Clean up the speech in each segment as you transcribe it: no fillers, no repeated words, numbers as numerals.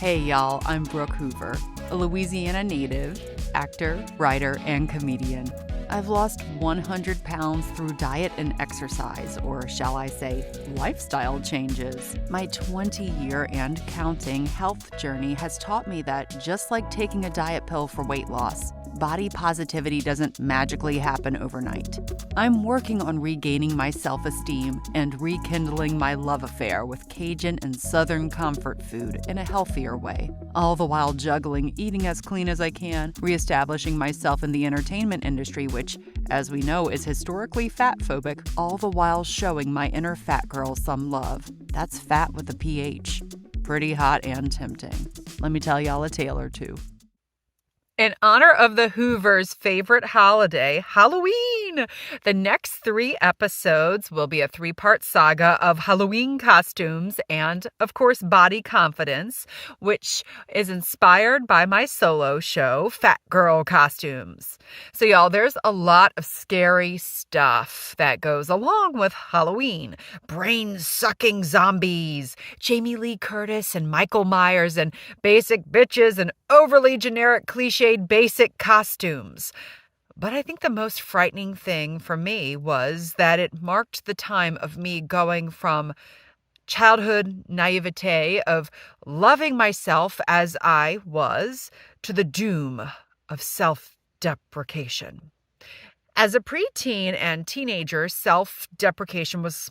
Hey y'all, I'm Brooke Hoover, a Louisiana native, actor, writer, and comedian. I've lost 100 pounds through diet and exercise, or shall I say, lifestyle changes. My 20-year and counting health journey has taught me that just like taking a diet pill for weight loss, body positivity doesn't magically happen overnight. I'm working on regaining my self-esteem and rekindling my love affair with Cajun and Southern comfort food in a healthier way, all the while juggling eating as clean as I can, reestablishing myself in the entertainment industry, which, as we know, is historically fat-phobic, all the while showing my inner fat girl some love. That's fat with a PH. Pretty hot and tempting. Let me tell y'all a tale or two. In honor of the Hoovers' favorite holiday, Halloween, the next 3 episodes will be a 3-part saga of Halloween costumes and, of course, body confidence, which is inspired by my solo show, PHAT GIRL COSTUMES. So, y'all, there's a lot of scary stuff that goes along with Halloween. Brain-sucking zombies, Jamie Lee Curtis and Michael Meyers, and basic bitches and overly generic cliche basic costumes. But I think the most frightening thing for me was that it marked the time of me going from childhood naivete of loving myself as I was to the doom of self-deprecation. As a preteen and teenager, self-deprecation was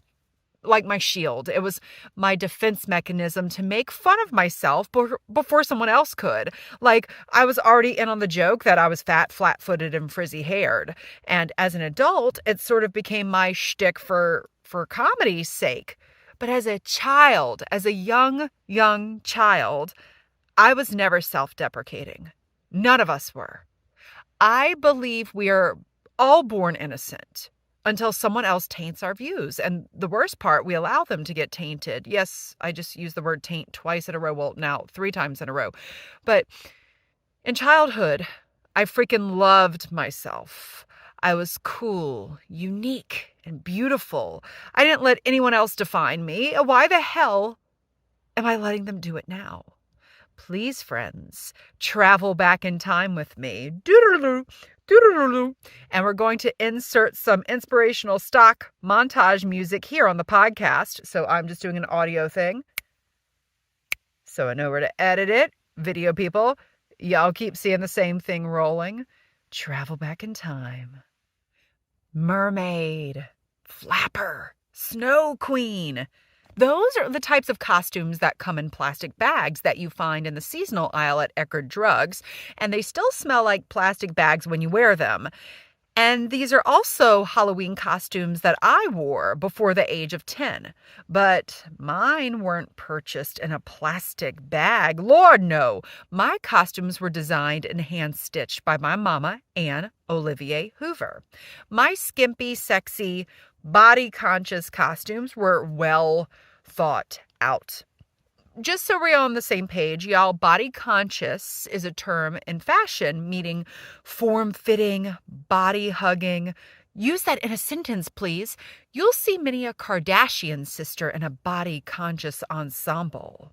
like my shield. It was my defense mechanism to make fun of myself before someone else could. Like, I was already in on the joke that I was fat, flat-footed, and frizzy-haired. And as an adult, it sort of became my shtick for comedy's sake. But as a child, as a young child, I was never self-deprecating. None of us were. I believe we are all born innocent until someone else taints our views. And the worst part, we allow them to get tainted. Yes, I just used the word taint twice in a row. Well, now 3 times in a row. But in childhood, I freaking loved myself. I was cool, unique, and beautiful. I didn't let anyone else define me. Why the hell am I letting them do it now? Please, friends, travel back in time with me. Doodaloo. And we're going to insert some inspirational stock montage music here on the podcast. So I'm just doing an audio thing, so I know where to edit it. Video people, y'all keep seeing the same thing rolling. Travel back in time. Mermaid, flapper, snow queen. Those are the types of costumes that come in plastic bags that you find in the seasonal aisle at Eckerd Drugs, and they still smell like plastic bags when you wear them. And these are also Halloween costumes that I wore before the age of 10. But mine weren't purchased in a plastic bag. Lord, no. My costumes were designed and hand-stitched by my Momma Anne Olivier Hoover. My skimpy, sexy, body-conscious costumes were well thought out. Just so we're on the same page, y'all, body conscious is a term in fashion meaning form-fitting, body-hugging. Use that in a sentence, please. You'll see many a Kardashian sister in a body-conscious ensemble.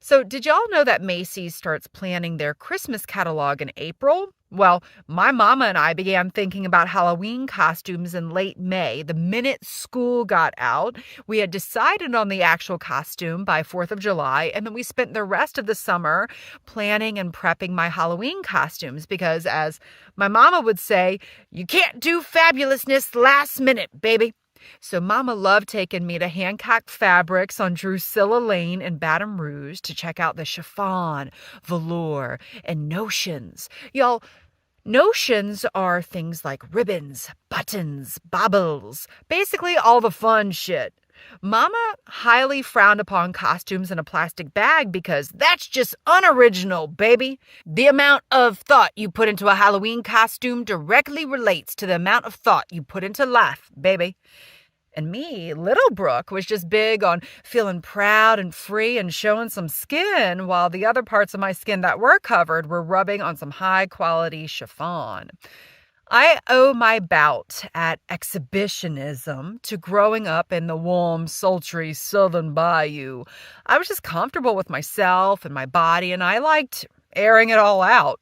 So did y'all know that Macy's starts planning their Christmas catalog in April? Well, my mama and I began thinking about Halloween costumes in late May. The minute school got out, we had decided on the actual costume by 4th of July, and then we spent the rest of the summer planning and prepping my Halloween costumes because, as my mama would say, you can't do fabulousness last minute, baby. So Mama loved taking me to Hancock Fabrics on Drusilla Lane in Baton Rouge to check out the chiffon, velour, and notions. Y'all, notions are things like ribbons, buttons, baubles, basically all the fun shit. Mama highly frowned upon costumes in a plastic bag because that's just unoriginal, baby. The amount of thought you put into a Halloween costume directly relates to the amount of thought you put into life, baby. And me, little Brooke, was just big on feeling proud and free and showing some skin, while the other parts of my skin that were covered were rubbing on some high-quality chiffon. I owe my bout at exhibitionism to growing up in the warm, sultry southern bayou. I was just comfortable with myself and my body, and I liked airing it all out.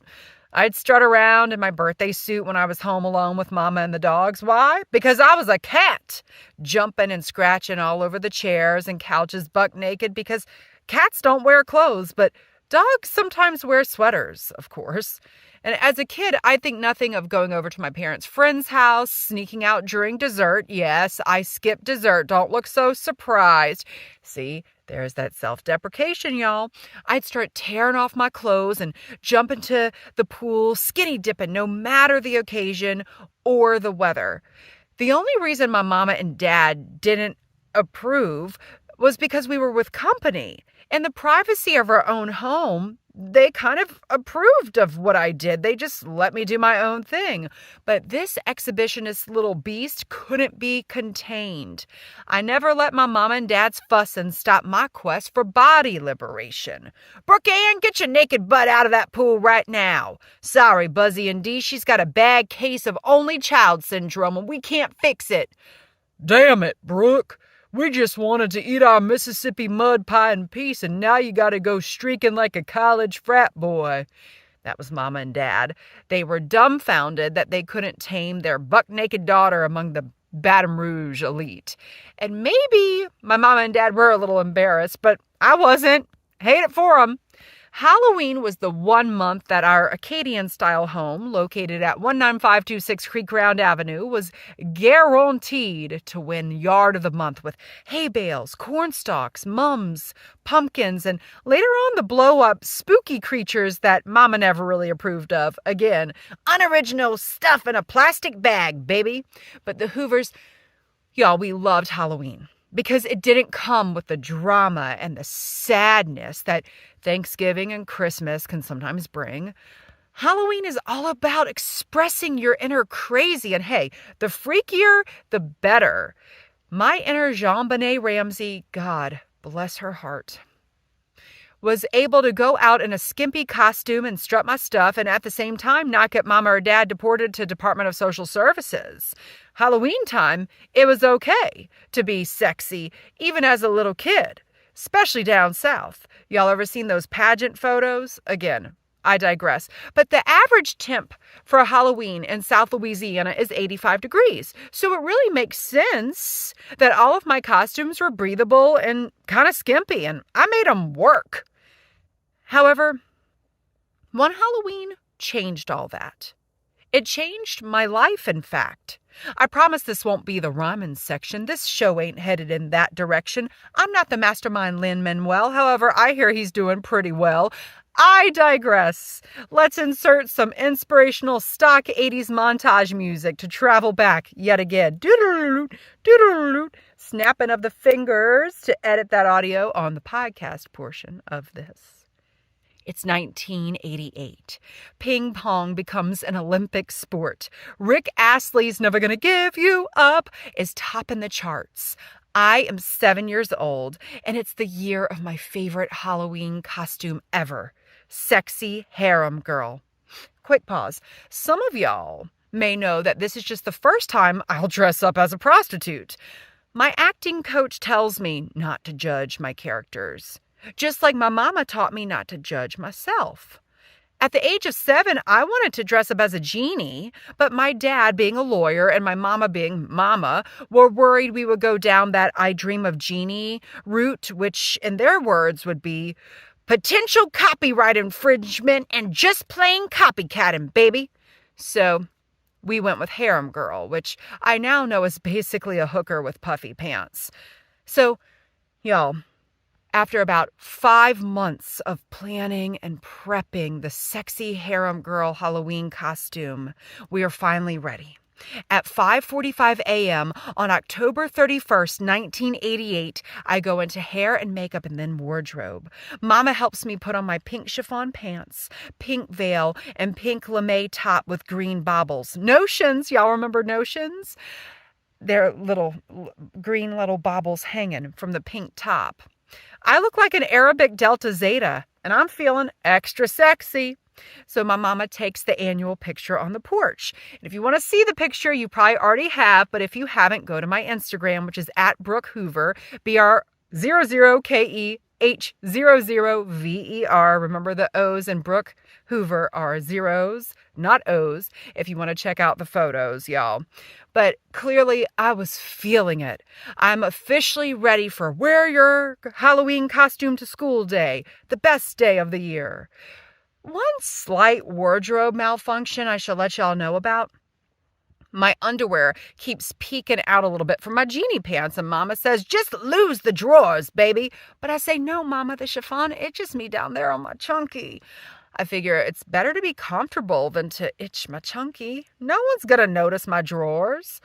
I'd strut around in my birthday suit when I was home alone with Mama and the dogs. Why? Because I was a cat, jumping and scratching all over the chairs and couches buck naked, because cats don't wear clothes, but dogs sometimes wear sweaters, of course. And as a kid, I think nothing of going over to my parents' friend's house, sneaking out during dessert. Yes, I skipped dessert. Don't look so surprised. See, there's that self-deprecation, y'all. I'd start tearing off my clothes and jump into the pool, skinny dipping, no matter the occasion or the weather. The only reason my mama and dad didn't approve was because we were with company. In the privacy of our own home, they kind of approved of what I did. They just let me do my own thing. But this exhibitionist little beast couldn't be contained. I never let my mama and dad's fussing stop my quest for body liberation. Brooke Ann, get your naked butt out of that pool right now. Sorry, Buzzy and Dee, she's got a bad case of only child syndrome and we can't fix it. Damn it, Brooke. We just wanted to eat our Mississippi mud pie in peace, and now you gotta go streaking like a college frat boy. That was Mama and Dad. They were dumbfounded that they couldn't tame their buck-naked daughter among the Baton Rouge elite. And maybe my Mama and Dad were a little embarrassed, but I wasn't. Hate it for them. Halloween was the 1 month that our Acadian-style home, located at 19526 Creek Round Avenue, was guaranteed to win Yard of the Month with hay bales, corn stalks, mums, pumpkins, and later on the blow-up spooky creatures that Mama never really approved of. Again, unoriginal stuff in a plastic bag, baby. But the Hoovers, y'all, we loved Halloween, because it didn't come with the drama and the sadness that Thanksgiving and Christmas can sometimes bring. Halloween is all about expressing your inner crazy, and hey, the freakier, the better. My inner JonBenet Ramsey, God bless her heart, was able to go out in a skimpy costume and strut my stuff and at the same time not get Mama or Dad deported to Department of Social Services. Halloween time, it was okay to be sexy, even as a little kid, especially down south. Y'all ever seen those pageant photos? Again, I digress. But the average temp for Halloween in South Louisiana is 85 degrees. So it really makes sense that all of my costumes were breathable and kind of skimpy, and I made them work. However, one Halloween changed all that. It changed my life, in fact. I promise this won't be the rhyming section. This show ain't headed in that direction. I'm not the mastermind Lin-Manuel. However, I hear he's doing pretty well. I digress. Let's insert some inspirational stock 80s montage music to travel back yet again. Doodle-doot, doodle-doot, snapping of the fingers to edit that audio on the podcast portion of this. It's 1988. Ping pong becomes an Olympic sport. Rick Astley's Never Gonna Give You Up is topping the charts. I am 7 years old, and it's the year of my favorite Halloween costume ever. Sexy harem girl. Quick pause. Some of y'all may know that this is just the first time I'll dress up as a prostitute. My acting coach tells me not to judge my characters, just like my mama taught me not to judge myself. At the age of 7, I wanted to dress up as a genie, but my dad, being a lawyer, and my mama being mama, were worried we would go down that I dream of genie route, which in their words would be potential copyright infringement and just plain copycatting, baby. So we went with harem girl, which I now know is basically a hooker with puffy pants. So, y'all, after about 5 months of planning and prepping the sexy harem girl Halloween costume, we are finally ready. At 5:45 a.m. on October 31st, 1988, I go into hair and makeup and then wardrobe. Mama helps me put on my pink chiffon pants, pink veil, and pink lame top with green baubles. Notions, y'all remember Notions? They're little green little baubles hanging from the pink top. I look like an Arabic Delta Zeta, and I'm feeling extra sexy. So my mama takes the annual picture on the porch. And if you want to see the picture, you probably already have, but if you haven't, go to my Instagram, which is at Brooke Hoover, BR00KEH00VER. Remember the O's in Brooke Hoover are zeros, not O's, if you want to check out the photos, y'all. But clearly, I was feeling it. I'm officially ready for wear your Halloween costume to school day, the best day of the year. One slight wardrobe malfunction I shall let y'all know about. My underwear keeps peeking out a little bit from my Genie pants, and Mama says, just lose the drawers, baby. But I say, no, Mama, the chiffon itches me down there on my chunky. I figure it's better to be comfortable than to itch my chunky. No one's gonna notice my drawers.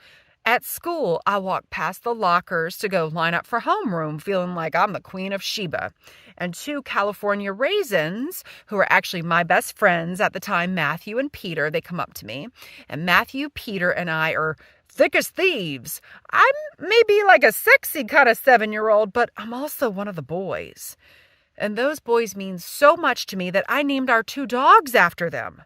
At school, I walk past the lockers to go line up for homeroom, feeling like I'm the Queen of Sheba. And two California raisins, who are actually my best friends at the time, Matthew and Peter, they come up to me. And Matthew, Peter, and I are thick as thieves. I'm maybe like a sexy kind of 7-year-old, but I'm also one of the boys. And those boys mean so much to me that I named our 2 dogs after them.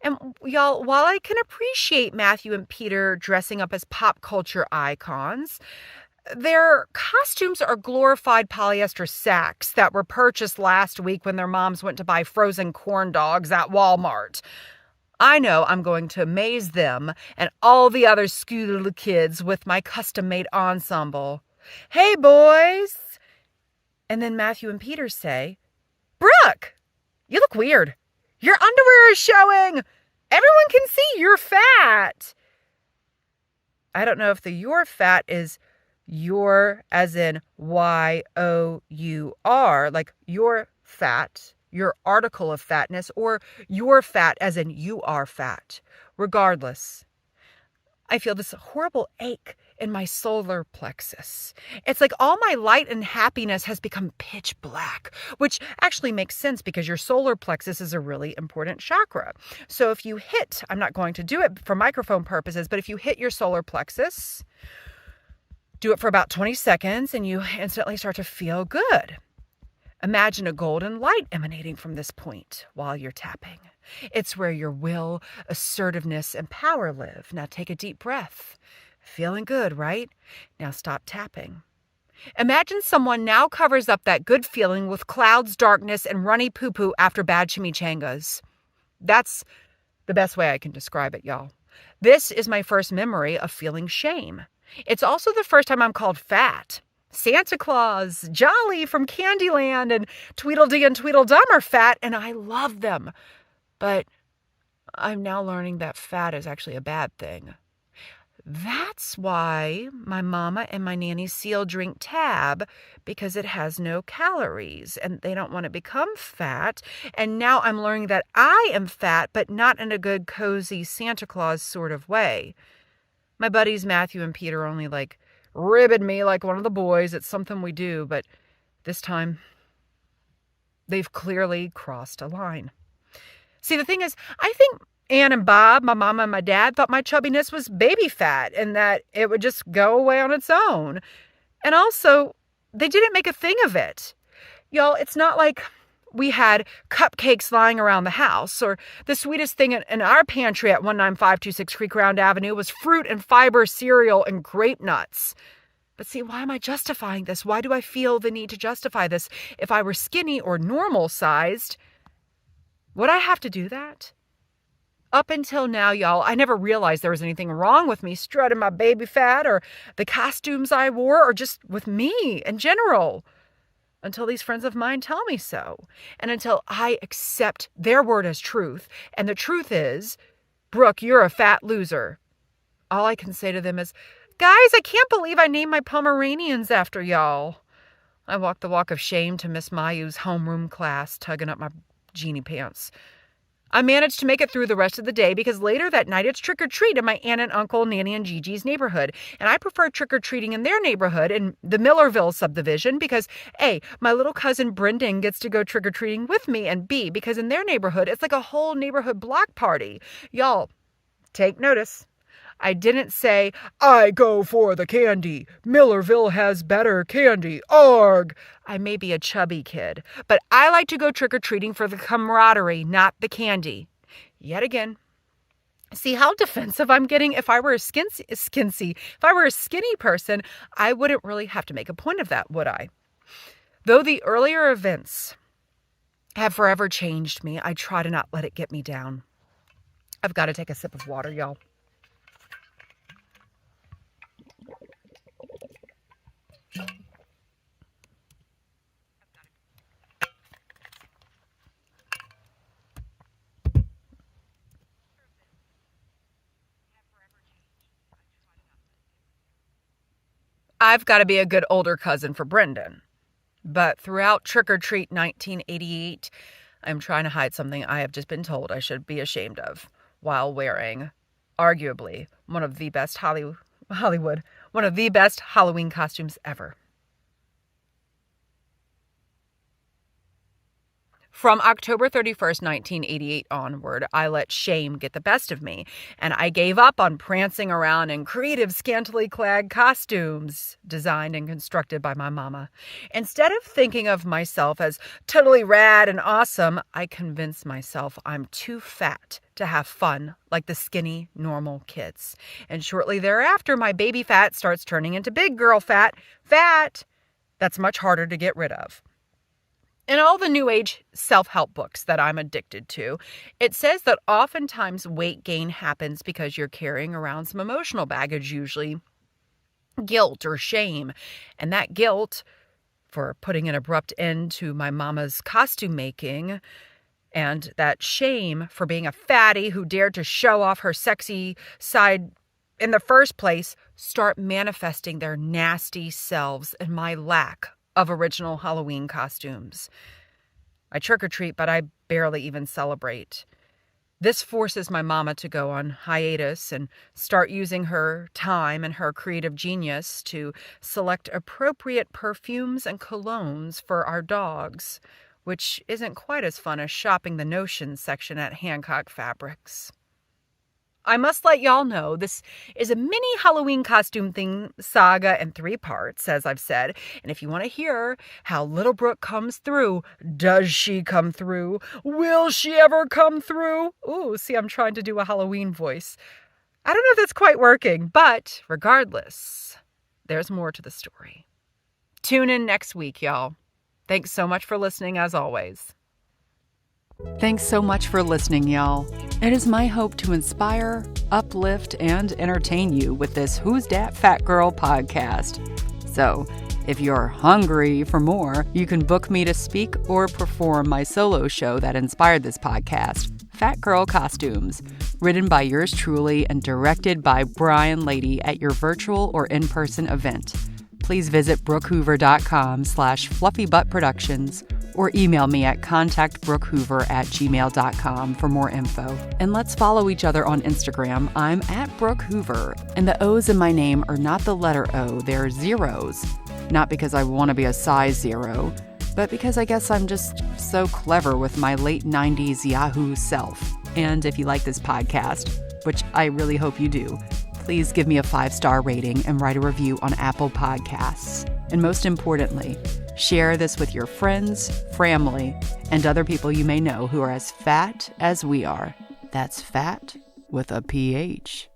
And y'all, while I can appreciate Matthew and Peter dressing up as pop culture icons, their costumes are glorified polyester sacks that were purchased last week when their moms went to buy frozen corn dogs at Walmart. I know I'm going to amaze them and all the other school kids with my custom-made ensemble. Hey, boys! And then Matthew and Peter say, Brooke, you look weird. Your underwear is showing. Everyone can see you're fat. I don't know if the you're fat is your as in Y-O-U-R, like you're fat, your article of fatness, or you're fat as in you are fat. Regardless, I feel this horrible ache in my solar plexus. It's like all my light and happiness has become pitch black, which actually makes sense because your solar plexus is a really important chakra. So if you hit, I'm not going to do it for microphone purposes, but if you hit your solar plexus, do it for about 20 seconds and you instantly start to feel good. Imagine a golden light emanating from this point while you're tapping. It's where your will, assertiveness, and power live. Now take a deep breath. Feeling good, right? Now stop tapping. Imagine someone now covers up that good feeling with clouds, darkness, and runny poo-poo after bad chimichangas. That's the best way I can describe it, y'all. This is my first memory of feeling shame. It's also the first time I'm called fat. Santa Claus, Jolly from Candyland, and Tweedledee and Tweedledum are fat, and I love them. But I'm now learning that fat is actually a bad thing. That's why my mama and my nanny seal drink Tab, because it has no calories and they don't want to become fat. And now I'm learning that I am fat, but not in a good, cozy Santa Claus sort of way. My buddies Matthew and Peter only ribbed me like one of the boys. It's something we do, but this time they've clearly crossed a line. See, the thing is, I think Anne and Bob, my mama and my dad, thought my chubbiness was baby fat and that it would just go away on its own. And also, they didn't make a thing of it. Y'all, it's not like we had cupcakes lying around the house, or the sweetest thing in our pantry at 19526 Creek Round Avenue was fruit and fiber cereal and grape nuts. But see, why am I justifying this? Why do I feel the need to justify this? If I were skinny or normal sized, would I have to do that? Up until now, y'all, I never realized there was anything wrong with me strutting my baby fat or the costumes I wore or just with me in general. Until these friends of mine tell me so. And until I accept their word as truth. And the truth is, Brooke, you're a fat loser. All I can say to them is, guys, I can't believe I named my Pomeranians after y'all. I walked the walk of shame to Miss Mayu's homeroom class, tugging up my Genie pants. I managed to make it through the rest of the day because later that night it's trick-or-treat in my aunt and uncle, Nanny and Gigi's neighborhood. And I prefer trick-or-treating in their neighborhood in the Millerville subdivision because A, my little cousin Brendan gets to go trick-or-treating with me, and B, because in their neighborhood it's like a whole neighborhood block party. Y'all, take notice. I didn't say, I go for the candy. Millerville has better candy. Arg! I may be a chubby kid, but I like to go trick-or-treating for the camaraderie, not the candy. Yet again. See how defensive I'm getting? If I were a skinny person, I wouldn't really have to make a point of that, would I? Though the earlier events have forever changed me, I try to not let it get me down. I've got to take a sip of water, y'all. I've got to be a good older cousin for Brendan. But throughout Trick or Treat 1988, I'm trying to hide something I have just been told I should be ashamed of while wearing, arguably, one of the best Halloween costumes ever. From October 31st, 1988 onward, I let shame get the best of me, and I gave up on prancing around in creative, scantily clad costumes designed and constructed by my mama. Instead of thinking of myself as totally rad and awesome, I convinced myself I'm too fat to have fun like the skinny, normal kids. And shortly thereafter, my baby fat starts turning into big girl fat. Fat! That's much harder to get rid of. In all the New Age self-help books that I'm addicted to, it says that oftentimes weight gain happens because you're carrying around some emotional baggage, usually guilt or shame. And that guilt for putting an abrupt end to my mama's costume making, and that shame for being a fatty who dared to show off her sexy side in the first place, start manifesting their nasty selves in my lack of original Halloween costumes. I trick-or-treat, but I barely even celebrate. This forces my mama to go on hiatus and start using her time and her creative genius to select appropriate perfumes and colognes for our dogs, which isn't quite as fun as shopping the notions section at Hancock Fabrics. I must let y'all know this is a mini Halloween costume thing saga in 3 parts, as I've said. And if you want to hear how Little Brooke comes through, does she come through? Will she ever come through? Ooh, see, I'm trying to do a Halloween voice. I don't know if that's quite working, but regardless, there's more to the story. Tune in next week, y'all. Thanks so much for listening, as always. Thanks so much for listening, y'all. It is my hope to inspire, uplift, and entertain you with this Who's Dat Fat Girl podcast. So, if you're hungry for more, you can book me to speak or perform my solo show that inspired this podcast, Fat Girl Costumes, written by yours truly and directed by Brian Lady at your virtual or in-person event. Please visit brookehoover.com/fluffybuttproductions or email me at contactbrookhoover@gmail.com for more info. And let's follow each other on Instagram. I'm at Brooke Hoover, and the O's in my name are not the letter O, they're zeros. Not because I want to be a size 0, but because I guess I'm just so clever with my late 90s Yahoo self. And if you like this podcast, which I really hope you do, please give me a 5-star rating and write a review on Apple Podcasts. And most importantly, share this with your friends, family, and other people you may know who are as fat as we are. That's fat with a PH.